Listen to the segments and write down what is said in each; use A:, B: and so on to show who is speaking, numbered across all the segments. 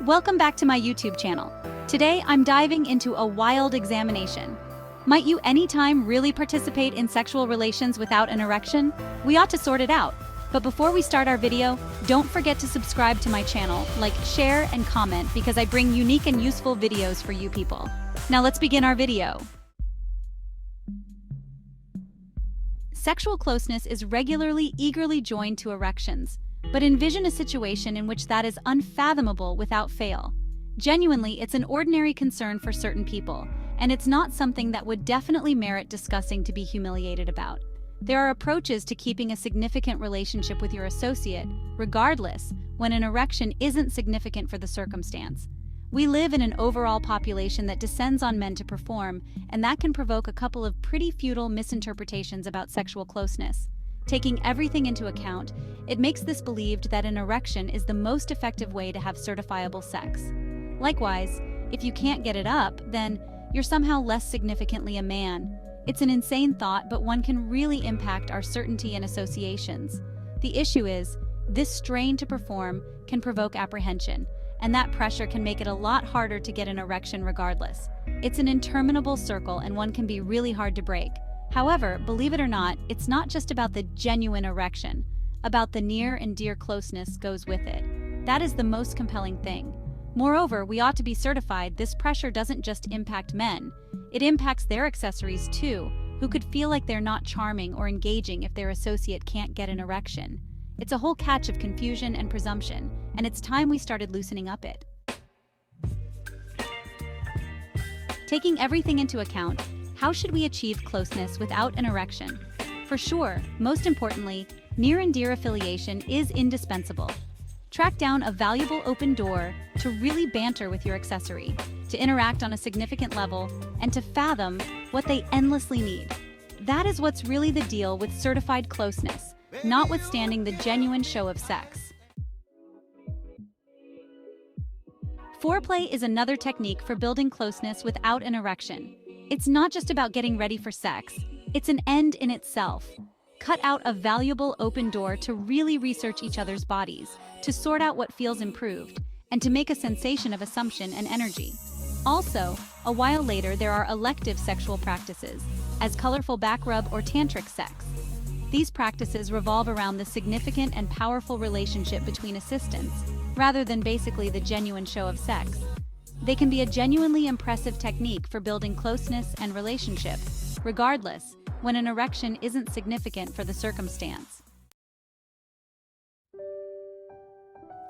A: Welcome back to my YouTube channel. Today, I'm diving into a wild examination. Might you anytime really participate in sexual relations without an erection? We ought to sort it out. But before we start our video, don't forget to subscribe to my channel, like, share, and comment because I bring unique and useful videos for you people. Now let's begin our video. Sexual closeness is regularly eagerly joined to erections, but envision a situation in which that is unfathomable without fail. Genuinely, it's an ordinary concern for certain people, and it's not something that would definitely merit discussing to be humiliated about. There are approaches to keeping a significant relationship with your associate, regardless, when an erection isn't significant for the circumstance. We live in an overall population that descends on men to perform, and that can provoke a couple of pretty futile misinterpretations about sexual closeness. Taking everything into account, it makes this believed that an erection is the most effective way to have certifiable sex. Likewise, if you can't get it up, then you're somehow less significantly a man. It's an insane thought, but one can really impact our certainty and associations. The issue is, this strain to perform can provoke apprehension, and that pressure can make it a lot harder to get an erection regardless. It's an interminable circle, and one can be really hard to break. However, believe it or not, it's not just about the genuine erection. About the near and dear closeness goes with it. That is the most compelling thing. Moreover, we ought to be certified this pressure doesn't just impact men. It impacts their accessories too, who could feel like they're not charming or engaging if their associate can't get an erection. It's a whole catch of confusion and presumption, and it's time we started loosening up it. Taking everything into account, how should we achieve closeness without an erection? For sure, most importantly, near and dear affiliation is indispensable. Track down a valuable open door to really banter with your accessory, to interact on a significant level, and to fathom what they endlessly need. That is what's really the deal with certified closeness, notwithstanding the genuine show of sex. Foreplay is another technique for building closeness without an erection. It's not just about getting ready for sex, it's an end in itself. Cut out a valuable open door to really research each other's bodies, to sort out what feels improved, and to make a sensation of assumption and energy. Also, a while later there are elective sexual practices, as colorful back rub or tantric sex. These practices revolve around the significant and powerful relationship between assistants, rather than basically the genuine show of sex. They can be a genuinely impressive technique for building closeness and relationship, regardless, when an erection isn't significant for the circumstance.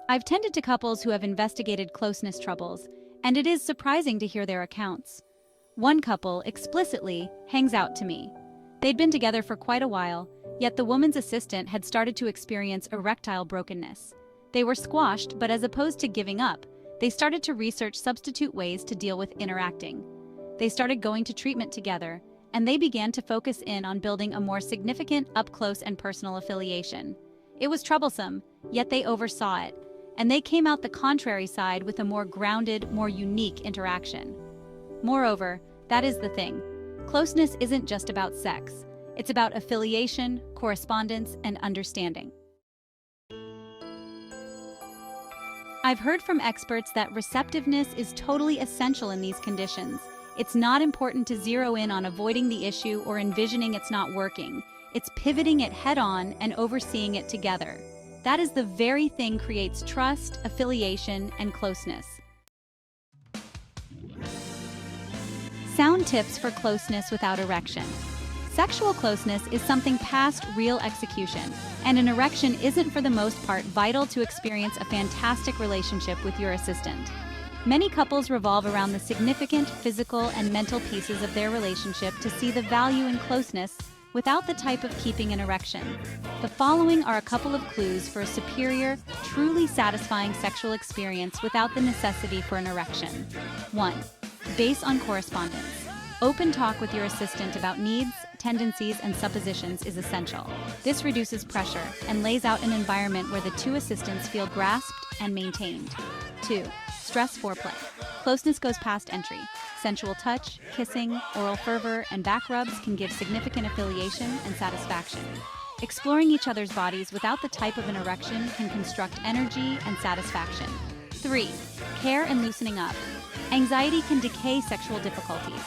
A: I've tended to couples who have investigated closeness troubles, and it is surprising to hear their accounts. One couple explicitly hangs out to me. They'd been together for quite a while, yet the woman's assistant had started to experience erectile brokenness. They were squashed, but as opposed to giving up, they started to research substitute ways to deal with interacting. They started going to treatment together, and they began to focus in on building a more significant, up-close and personal affiliation. It was troublesome, yet they oversaw it, and they came out the contrary side with a more grounded, more unique interaction. Moreover, that is the thing. Closeness isn't just about sex. It's about affiliation, correspondence, and understanding. I've heard from experts that receptiveness is totally essential in these conditions. It's not important to zero in on avoiding the issue or envisioning it's not working. It's pivoting it head-on and overseeing it together. That is the very thing creates trust, affiliation, and closeness. Sound tips for closeness without erection. Sexual closeness is something past real execution, and an erection isn't for the most part vital to experience a fantastic relationship with your assistant. Many couples revolve around the significant physical and mental pieces of their relationship to see the value in closeness without the type of keeping an erection. The following are a couple of clues for a superior, truly satisfying sexual experience without the necessity for an erection. 1. Base on correspondence. Open talk with your assistant about needs, tendencies, and suppositions is essential. This reduces pressure and lays out an environment where the two assistants feel grasped and maintained. 2. Stress foreplay. Closeness goes past entry. Sensual touch, kissing, oral fervor, and back rubs can give significant affiliation and satisfaction. Exploring each other's bodies without the type of an erection can construct energy and satisfaction. 3. Care and loosening up. Anxiety can decay sexual difficulties.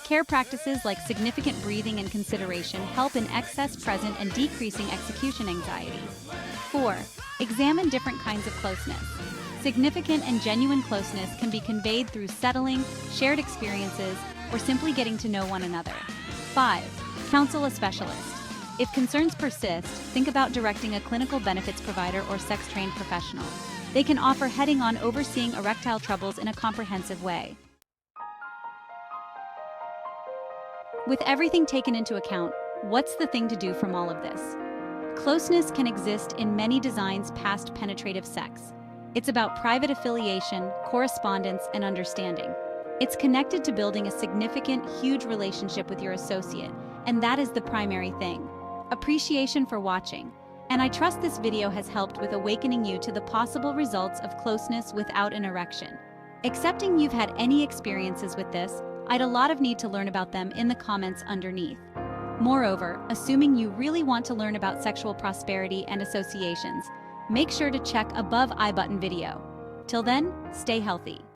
A: Care practices like significant breathing and consideration help in excess present and decreasing execution anxiety. 4. Examine different kinds of closeness. Significant and genuine closeness can be conveyed through settling, shared experiences, or simply getting to know one another. 5. Counsel a specialist. If concerns persist, think about directing a clinical benefits provider or sex-trained professional. They can offer heading-on overseeing erectile troubles in a comprehensive way. With everything taken into account, what's the thing to do from all of this? Closeness can exist in many designs past penetrative sex. It's about private affiliation, correspondence, and understanding. It's connected to building a significant, huge relationship with your associate, and that is the primary thing. Appreciation for watching. And I trust this video has helped with awakening you to the possible results of closeness without an erection. Accepting you've had any experiences with this, I'd a lot of need to learn about them in the comments underneath. Moreover, assuming you really want to learn about sexual prosperity and associations, make sure to check above I button video. Till then, stay healthy.